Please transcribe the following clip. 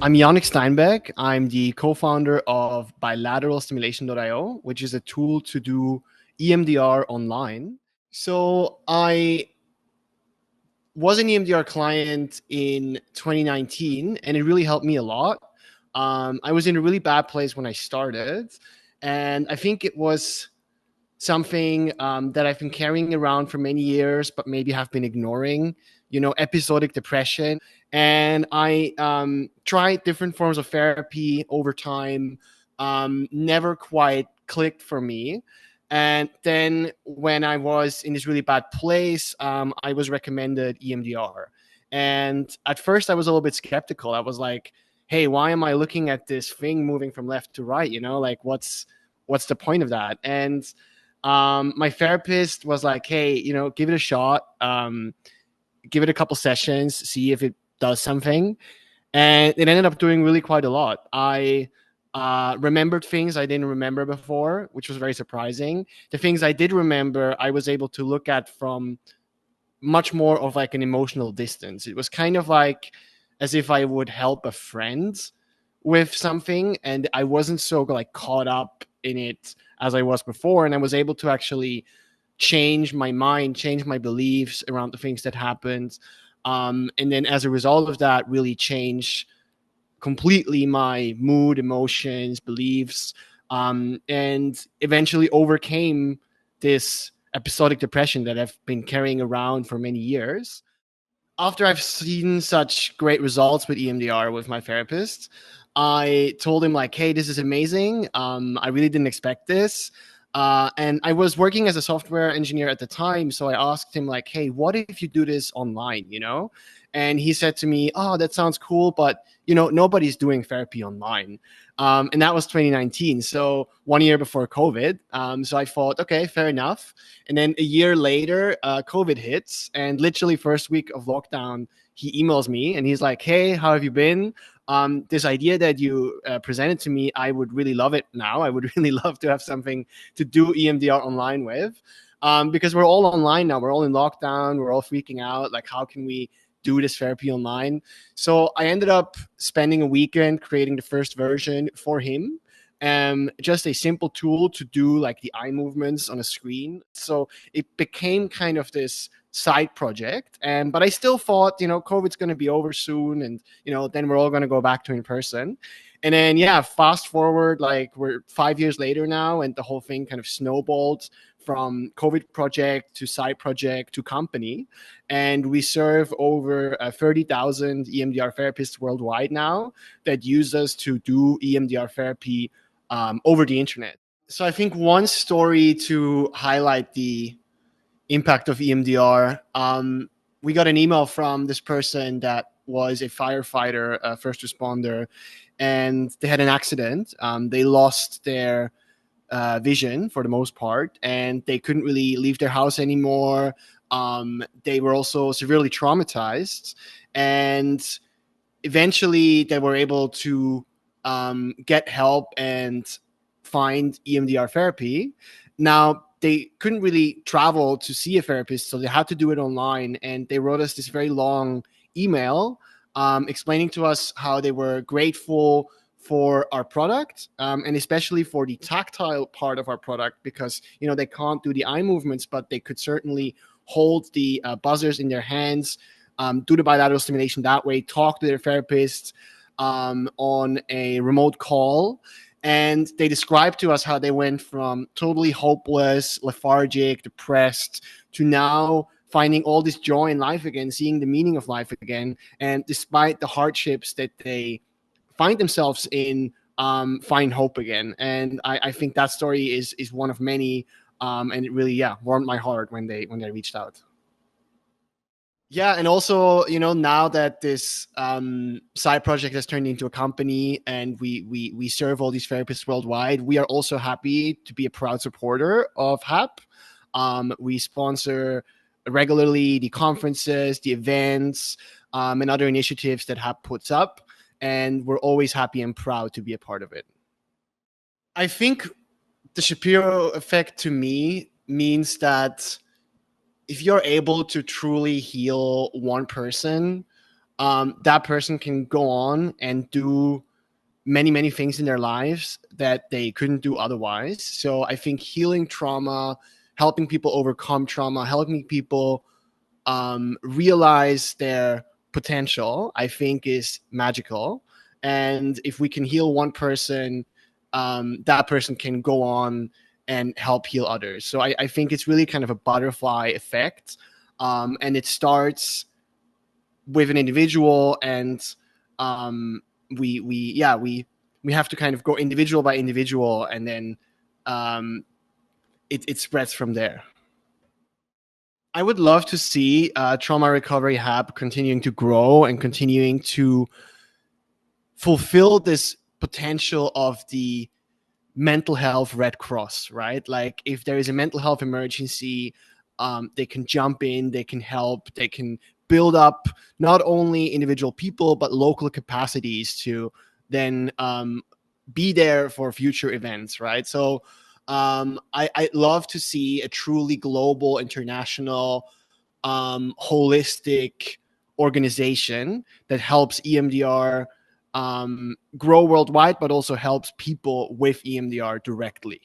I'm Yanick Steinbeck. I'm the co-founder of bilateralstimulation.io, which is a tool to do EMDR online. So I was an EMDR client in 2019, and it really helped me a lot. I was in a really bad place when I started, and I think it was something that I've been carrying around for many years, but maybe have been ignoring, episodic depression. And I tried different forms of therapy over time, never quite clicked for me. And then when I was in this really bad place, I was recommended EMDR. And at first I was a little bit skeptical. I was like, hey, why am I looking at this thing moving from left to right? Like what's the point of that? And my therapist was like, hey, give it a shot. Give it a couple sessions, see if it does something. And it ended up doing really quite a lot. I remembered things I didn't remember before, which was very surprising. The things I did remember, I was able to look at from much more of like an emotional distance. It was kind of like as if I would help a friend with something, and I wasn't so like caught up in it as I was before, and I was able to actually change my mind, change my beliefs around the things that happened, and then as a result of that, really change completely my mood, emotions, beliefs, and eventually overcame this episodic depression that I've been carrying around for many years. After I've seen such great results with EMDR with my therapist, I told him like, "Hey, this is amazing. I really didn't expect this." And I was working as a software engineer at the time, so I asked him like, "Hey, what if you do this online?" And he said to me, "Oh, that sounds cool, but nobody's doing therapy online." And that was 2019, so 1 year before COVID. So I thought, okay, fair enough. And then a year later, COVID hits, and literally first week of lockdown, he emails me and he's like, "Hey, how have you been? This idea that you presented to me, I would really love it now. I would really love to have something to do EMDR online with, because we're all online now. We're all in lockdown. We're all freaking out. Like, how can we do this therapy online?" So I ended up spending a weekend creating the first version for him. Just a simple tool to do like the eye movements on a screen. So it became kind of this side project. But I still thought, COVID's going to be over soon, and then we're all going to go back to in person. And then fast forward, like we're 5 years later now, and the whole thing kind of snowballed from COVID project to side project to company. And we serve over 30,000 EMDR therapists worldwide now that use us to do EMDR therapy over the internet. So I think one story to highlight the impact of EMDR, we got an email from this person that was a firefighter, a first responder, and they had an accident. They lost their vision for the most part, and they couldn't really leave their house anymore. They were also severely traumatized, and eventually they were able to get help and find EMDR therapy. Now, they couldn't really travel to see a therapist, so they had to do it online. And they wrote us this very long email explaining to us how they were grateful for our product, and especially for the tactile part of our product, because they can't do the eye movements, but they could certainly hold the buzzers in their hands, do the bilateral stimulation that way, talk to their therapist on a remote call. And they described to us how they went from totally hopeless, lethargic, depressed, to now finding all this joy in life again, seeing the meaning of life again. And despite the hardships that they find themselves in, find hope again. And I think that story is one of many. And it really, warmed my heart when they reached out. Yeah, and also, now that this side project has turned into a company, and we serve all these therapists worldwide, we are also happy to be a proud supporter of HAP. We sponsor regularly the conferences, the events, and other initiatives that HAP puts up, and we're always happy and proud to be a part of it. I think the Shapiro effect to me means that if you're able to truly heal one person, that person can go on and do many things in their lives that they couldn't do otherwise. So I think healing trauma, helping people overcome trauma, helping people realize their potential, I think is magical. And if we can heal one person, that person can go on and help heal others. So I think it's really kind of a butterfly effect. And it starts with an individual, and we have to kind of go individual by individual, and then it spreads from there. I would love to see Trauma Recovery Hub continuing to grow and continuing to fulfill this potential of the mental health Red Cross, right? Like if there is a mental health emergency, they can jump in, they can help, they can build up not only individual people but local capacities to then be there for future events, right? So I'd love to see a truly global, international, holistic organization that helps EMDR grow worldwide, but also helps people with EMDR directly.